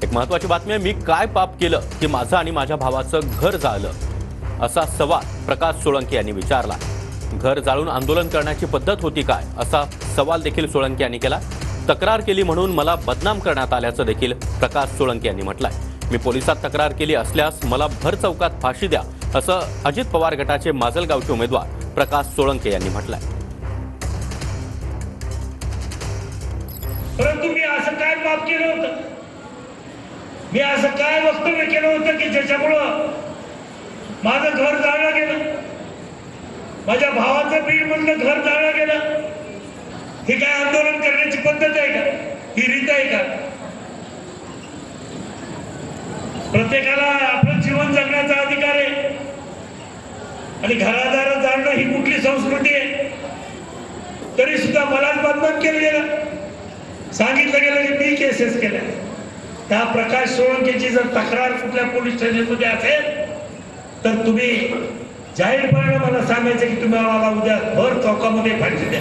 एक महत्त्वाची बातमी आहे, मी काय पाप केलं की माझं आणि माझ्या भावाचं घर जाळलं, असा सवाल प्रकाश सोळंके यांनी विचारला। घर जाळून आंदोलन करण्याची पद्धत होती काय, असा सवाल देखील सोळंके यांनी केला। तक्रार केली म्हणून मला बदनाम करण्यात आल्याचं देखील प्रकाश सोळंके यांनी म्हटलंय। मी पोलिसात तक्रार केली असल्यास मला भर चौकात फाशी द्या, असं अजित पवार गटाचे माजलगावचे उमेदवार प्रकाश सोळंके यांनी म्हटलंय। परंतु मी असं काय पाप केलं होतं, मी असं काय वक्तव्य केलं होतं की ज्याच्यामुळं माझं घर जाळलं गेलं, माझ्या भावाचं बीडमधलं घर जाळलं गेलं? हे काय आंदोलन करण्याची पद्धत आहे का? ही रीत आहे का? प्रत्येकाला आपलं जीवन जगण्याचा अधिकार आहे आणि घरादार जाणणं ही कुठली संस्कृती आहे? तरी सुद्धा मलाच बदनाम केलं गेलं, सांगितलं गेलं की मी केसेस केल्या। त्या प्रकाश सोळंकेची जर तक्रार कुठल्या पोलीस स्टेशनमध्ये असेल तर तुम्ही जाहीरपणे मला सांगायचं की तुम्ही आम्हाला उद्या भर चौकामध्ये फाशी द्या।